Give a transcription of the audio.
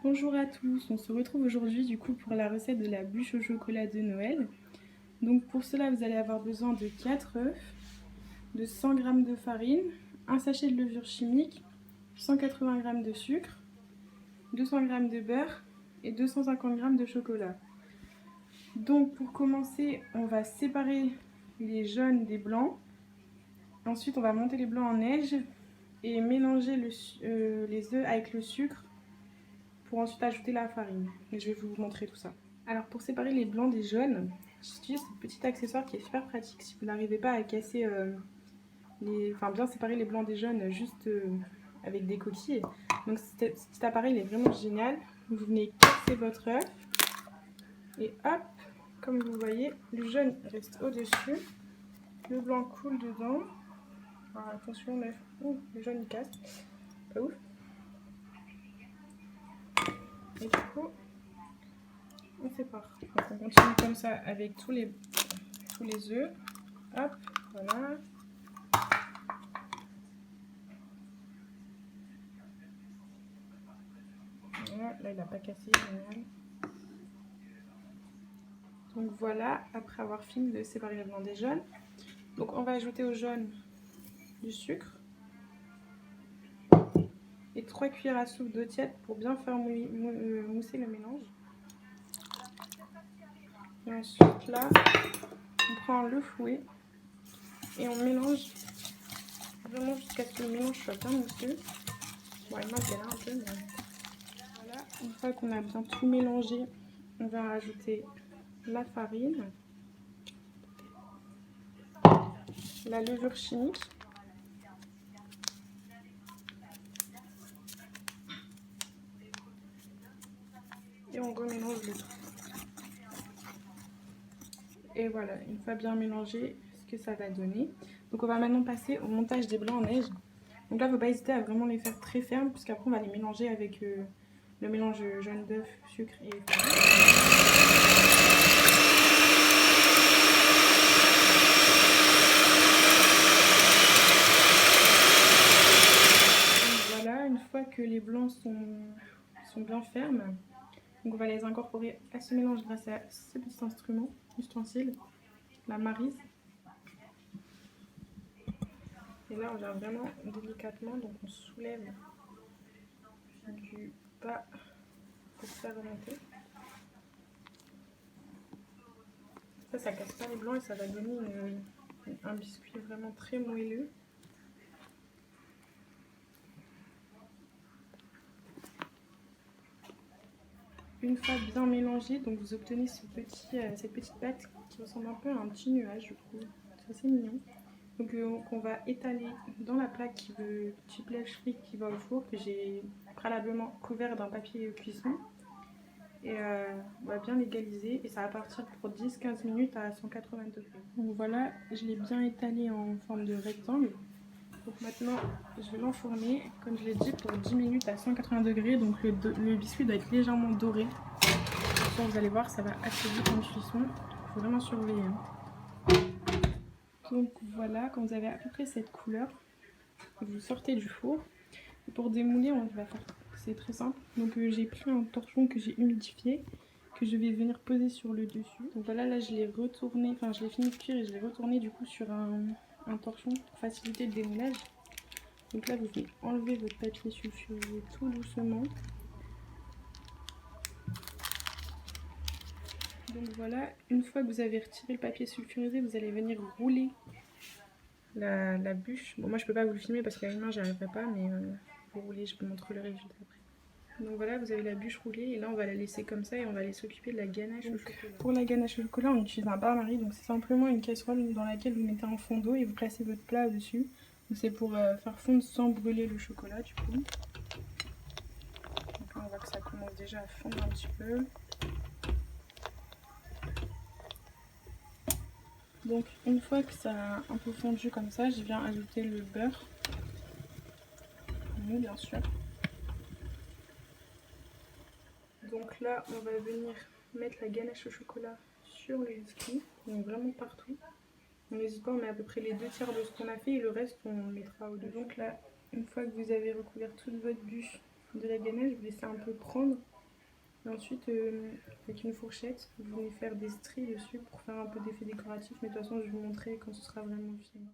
Bonjour à tous, on se retrouve aujourd'hui du coup pour la recette de la bûche au chocolat de Noël. Donc pour cela vous allez avoir besoin de 4 œufs, de 100 g de farine, un sachet de levure chimique, 180 g de sucre, 200 g de beurre et 250 g de chocolat. Donc pour commencer on va séparer les jaunes des blancs. Ensuite on va monter les blancs en neige et mélanger les œufs avec le sucre pour ensuite ajouter la farine. Et je vais vous montrer tout ça. Alors pour séparer les blancs des jaunes, j'utilise ce petit accessoire qui est super pratique si vous n'arrivez pas à casser bien séparer les blancs des jaunes juste avec des coquilles. Donc ce petit appareil est vraiment génial. Vous venez casser votre œuf et hop, comme vous voyez, le jaune reste au-dessus, le blanc coule dedans. Alors attention, le jaune il casse, pas ouf. Et du coup, on sépare. Donc on continue comme ça avec tous les œufs. Hop, voilà. Voilà, là il n'a pas cassé, génial. Donc voilà, après avoir fini de séparer les blancs des jaunes. Donc on va ajouter au jaune du sucre et 3 cuillères à soupe d'eau tiède pour bien faire mousser le mélange. Et ensuite là, on prend le fouet et on mélange vraiment jusqu'à ce que le mélange soit bien mousseux. Bon, il manque là un peu, mais voilà. Une fois qu'on a bien tout mélangé, on va rajouter la farine, la levure chimique, et on remélange le tout. Et voilà, une fois bien mélangé, ce que ça va donner. Donc on va maintenant passer au montage des blancs en neige. Donc là, il ne faut pas hésiter à vraiment les faire très fermes, puisqu'après on va les mélanger avec le mélange jaune d'œuf, sucre et farine. Voilà, une fois que les blancs sont bien fermes, donc on va les incorporer à ce mélange grâce à ce petit ustensile, la maryse. Et là on vient vraiment délicatement, donc on soulève du bas pour faire remonter. Ça casse pas les blancs et ça va donner un biscuit vraiment très moelleux. Une fois bien mélangé, donc vous obtenez cette petite pâte qui ressemble un peu à un petit nuage, je trouve. C'est assez mignon. Donc on va étaler dans la plaque type lèche frite qui va au four, que j'ai préalablement couvert d'un papier cuisson. Et on va bien l'égaliser et ça va partir pour 10-15 minutes à 180 degrés. Donc voilà, je l'ai bien étalé en forme de rectangle. Donc maintenant, je vais l'enfourner, comme je l'ai dit, pour 10 minutes à 180 degrés. Donc le biscuit doit être légèrement doré. Donc vous allez voir, ça va assez vite en cuisson. Il faut vraiment surveiller. Donc voilà, quand vous avez à peu près cette couleur, vous sortez du four. Et pour démouler, on va faire, c'est très simple. Donc j'ai pris un torchon que j'ai humidifié, que je vais venir poser sur le dessus. Donc voilà, là je l'ai retourné, enfin je l'ai fini de cuire et je l'ai retourné du coup sur un torchon pour faciliter le démoulage. Donc là vous venez enlever votre papier sulfurisé tout doucement. Donc voilà, une fois que vous avez retiré le papier sulfurisé, vous allez venir rouler la bûche. Bon, moi je peux pas vous le filmer parce qu'à une main j'y arriverai pas, mais vous roulez, je vous montre le résultat après. Donc voilà, vous avez la bûche roulée et là on va la laisser comme ça et on va aller s'occuper de la ganache au chocolat. Pour la ganache au chocolat, on utilise un bain-marie, donc c'est simplement une casserole dans laquelle vous mettez un fond d'eau et vous placez votre plat au-dessus. C'est pour faire fondre sans brûler le chocolat du coup. Donc là on voit que ça commence déjà à fondre un petit peu. Donc une fois que ça a un peu fondu comme ça, je viens ajouter le beurre mou bien sûr. Donc là on va venir mettre la ganache au chocolat sur le biscuit, donc vraiment partout. On n'hésite pas, on met à peu près les 2/3 de ce qu'on a fait et le reste on le mettra au-dessus. Donc là, une fois que vous avez recouvert toute votre bûche de la ganache, vous laissez un peu prendre Et ensuite, avec une fourchette, vous venez faire des stries dessus pour faire un peu d'effet décoratif. Mais de toute façon, je vais vous montrer quand ce sera vraiment fini.